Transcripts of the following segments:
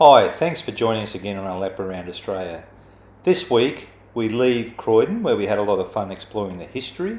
Hi, thanks for joining us again on our lap around Australia. This week we leave Croydon, where we had a lot of fun exploring the history.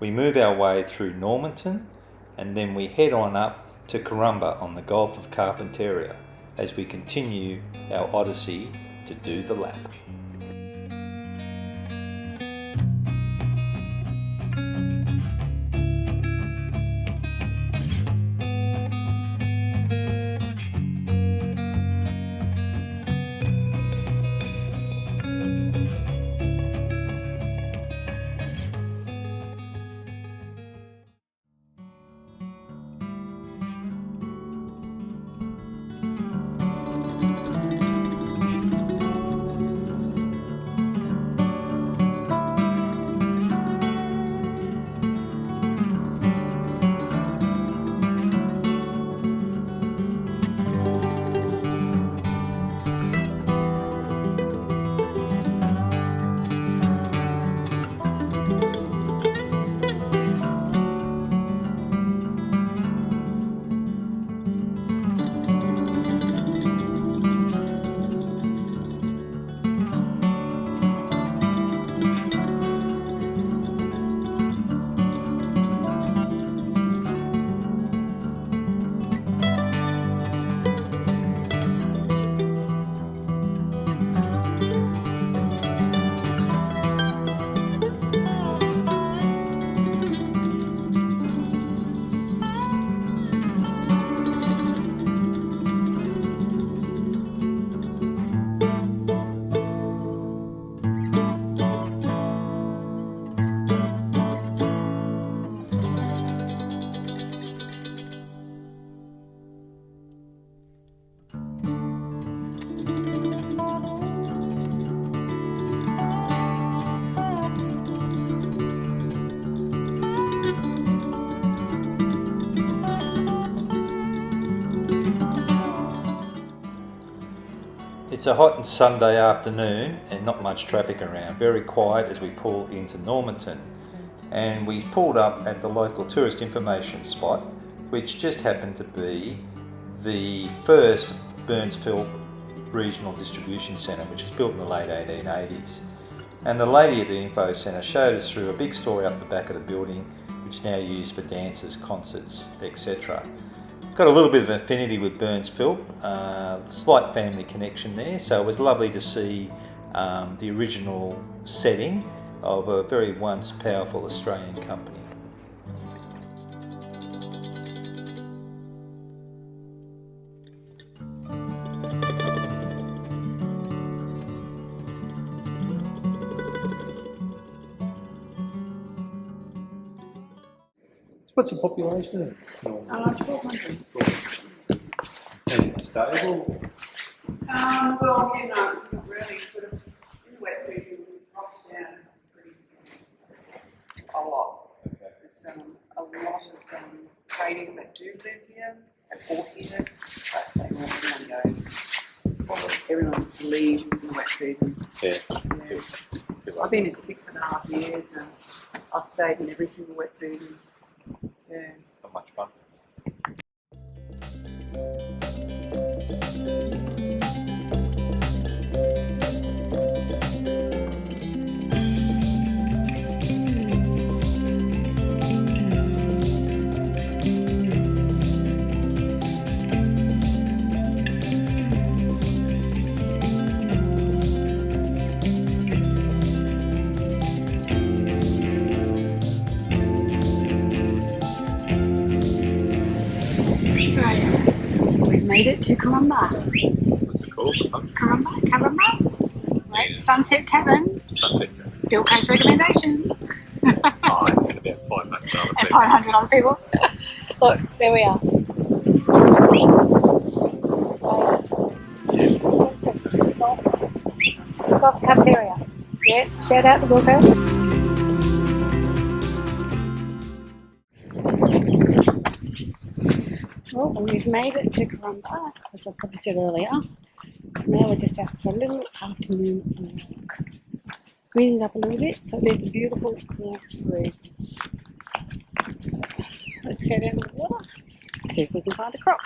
We move our way through Normanton and then we head on up to Karumba on the Gulf of Carpentaria as we continue our odyssey to do the lap. It's a hot and Sunday afternoon and not much traffic around, very quiet as we pull into Normanton. And we pulled up at the local tourist information spot, which just happened to be the first Burnsville Regional Distribution Centre, which was built in the late 1880s. And the lady at the info centre showed us through a big story up the back of the building, which is now used for dances, concerts, etc. Got a little bit of affinity with Burnsville, slight family connection there, so it was lovely to see the original setting of a very once powerful Australian company. What's the population of Normanton? 1200. And stable? Well, not really. Sort of in the wet season, it drops down pretty a lot. Okay. There's a lot of tradies that do live here, that bought here, but they all everyone goes. Everyone leaves in the wet season. Yeah. I've been here 6.5 years and I've stayed in every single wet season. Yeah. Not much fun. We've made it to Karumba. What's it called? Karumba. Right, Yeah. Sunset Tavern. Sunset Tavern. Bill K's recommendation. And about 500 other And people. 500 other people. Look, there we are. Golf Cafeteria. Yeah, shout out to Bill K. Well, we've made it to Karumba, as I probably said earlier. Now we're just out for a little afternoon walk. Green's up a little bit, so there's a beautiful cool breeze. Let's go down to the water, see if we can find a croc.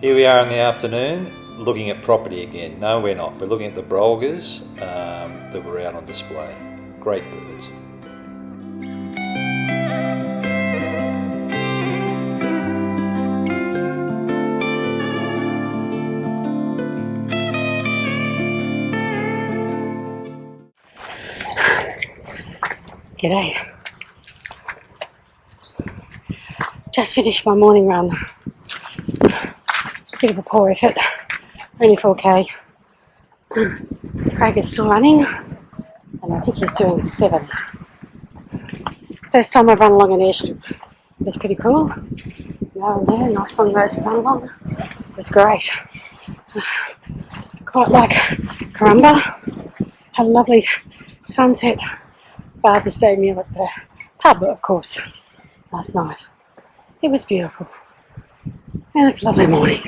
Here we are in the afternoon looking at property again. No, we're not. We're looking at the brolgas that were out on display. Great birds. G'day. Just finished my morning run. Bit of a poor effort, only 4k. Craig is still running, and I think he's doing 7. First time I've run along an airstrip. It was pretty cool. Now and there, nice long road to run along. It was great. Quite like Karumba. Had a lovely sunset Father's Day meal at the pub, of course, last night. It was beautiful. And it's a lovely morning.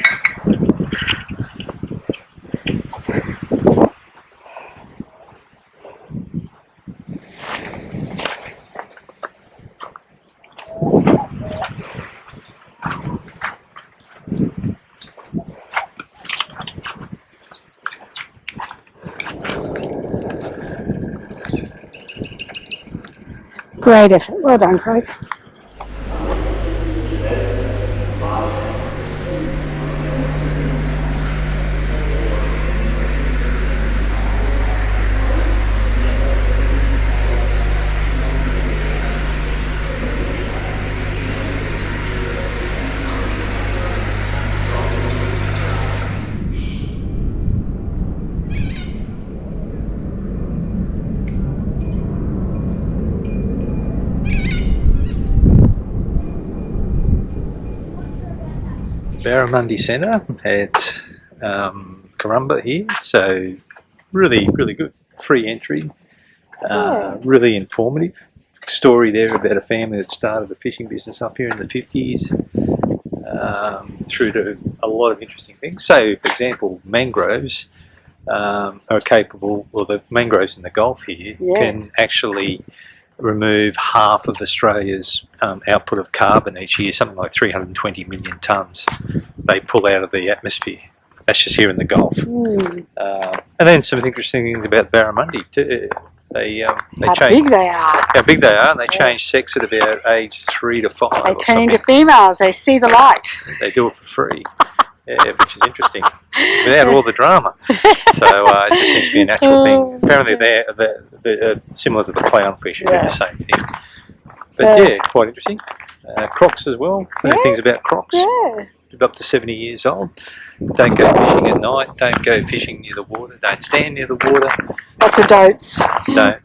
Great effort. Well done, Craig. Barramundi Centre at Karumba here, so really good. Free entry, really informative. Story there about a family that started a fishing business up here in the 50s, through to a lot of interesting things. So, for example, mangroves are capable, well, the mangroves in the Gulf here can actually remove half of Australia's output of carbon each year, something like 320 million tonnes they pull out of the atmosphere. That's just here in the Gulf. And then some interesting things about Barramundi too. How big they are. How big they are, and they change sex at about age 3 to 5. They turn into females, they see the light. They do it for free. Yeah, which is interesting, without all the drama. So it just seems to be a natural thing. Apparently they're similar to the clownfish, who do the same thing. But yeah, quite interesting. Crocs as well. Things about crocs. Yeah. Up to 70 years old. Don't go fishing at night. Don't go fishing near the water. Don't stand near the water. Lots of dotes. Don't.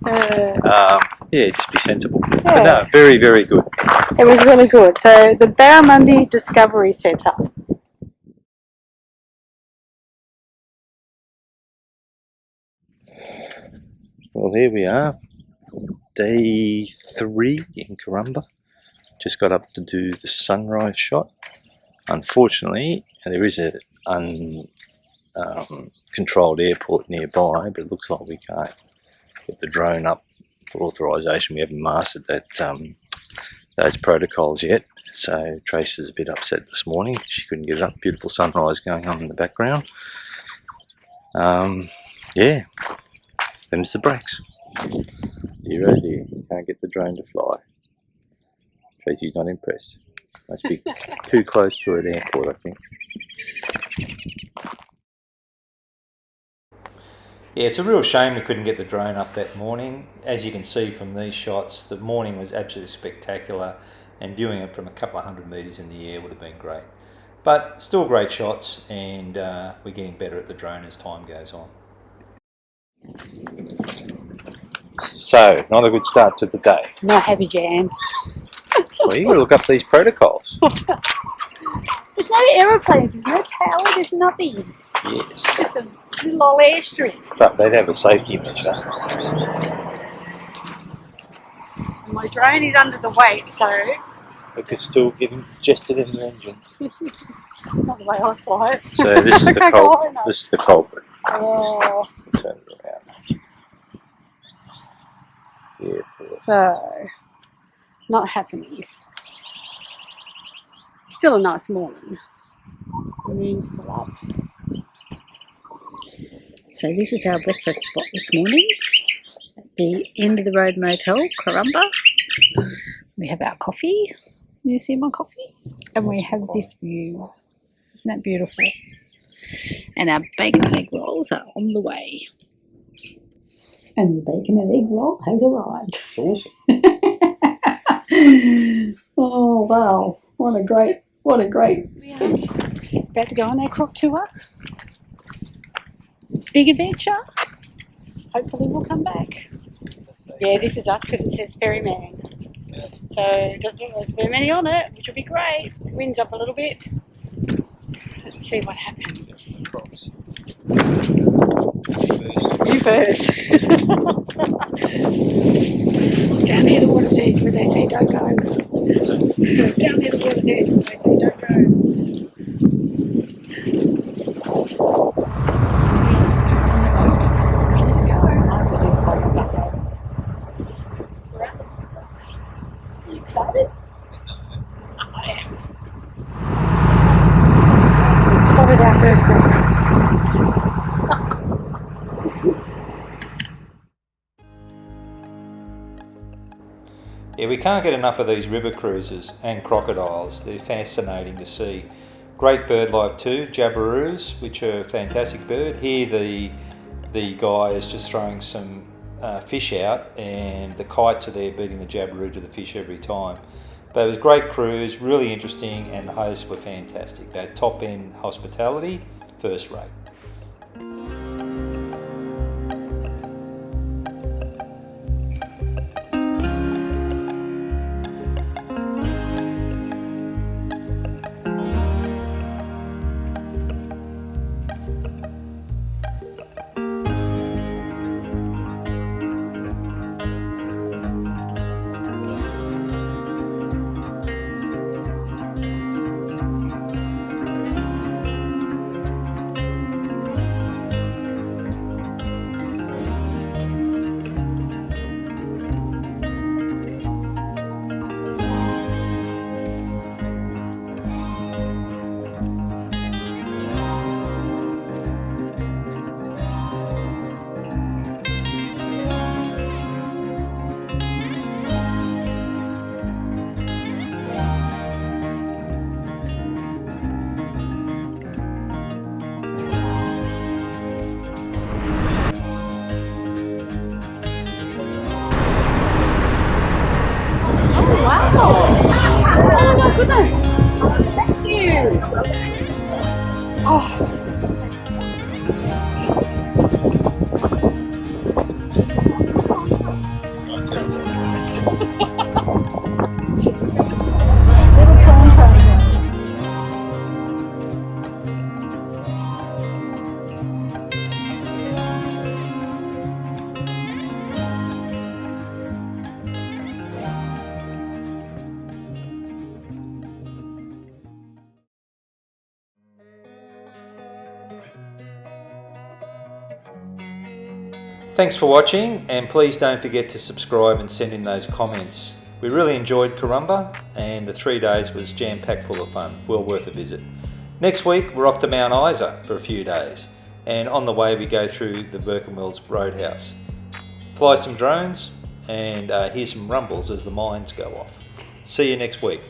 Yeah, just be sensible. Yeah. But no, very good. It was really good. So the Barramundi Discovery Centre. Well, here we are, day 3 in Karumba. Just got up to do the sunrise shot. Unfortunately, there is a controlled airport nearby, but it looks like we can't get the drone up for authorisation. We haven't mastered that those protocols yet. So Trace is a bit upset this morning. She couldn't get it up. Beautiful sunrise going on in the background. Yeah. Them's the brakes. Dear oh dear, can't get the drone to fly. Tracy's not impressed. Must be too close to an airport, I think. Yeah, it's a real shame we couldn't get the drone up that morning. As you can see from these shots, the morning was absolutely spectacular, and viewing it from a couple of 100 metres in the air would have been great. But still great shots, and we're getting better at the drone as time goes on. So, not a good start to the day. Not happy, Jan. Well, you've got to look up these protocols. There's no aeroplanes, there's no tower, there's nothing. Yes. Just a little old airstrip. But they'd have a safety measure. My drone is under the weight, so... We could still get ingested in the engine. Not the way I fly it. So this is the culprit. This is the culprit. Oh. Turn it around. Yeah. So, not happening. Still a nice morning. The moon's still up. So this is our breakfast spot this morning at the end of the road motel, Karumba. We have our coffee. You see my coffee? And we have this view. Isn't that beautiful? And our bacon and egg rolls are on the way. And the bacon and egg roll has arrived. Awesome. Oh wow! What a great piece. About to go on our croc tour. Big adventure. Hopefully we'll come back. Yeah, this is us because it says ferryman. So it doesn't look like there's very many on it, which will be great. Wind's up a little bit. Let's see what happens. You first. Down near the water's edge where they say don't go. Down near the water's edge where they say don't go. Are you excited? I am. We spotted our first croc. Yeah, we can't get enough of these river cruises and crocodiles. They're fascinating to see. Great bird life too, jabberoos, which are a fantastic bird. Here the guy is just throwing some fish out, and the kites are there beating the jabberoo to the fish every time. But it was a great cruise, really interesting, and the hosts were fantastic. They had top end hospitality, first rate. Oh my goodness! Thank you! Oh. Little prawn triangle. Thanks for watching, and please don't forget to subscribe and send in those comments. We really enjoyed Karumba, and the 3 days was jam-packed full of fun. Well worth a visit. Next week we're off to Mount Isa for a few days, and on the way we go through the Birkenwells Roadhouse. Fly some drones and hear some rumbles as the mines go off. See you next week.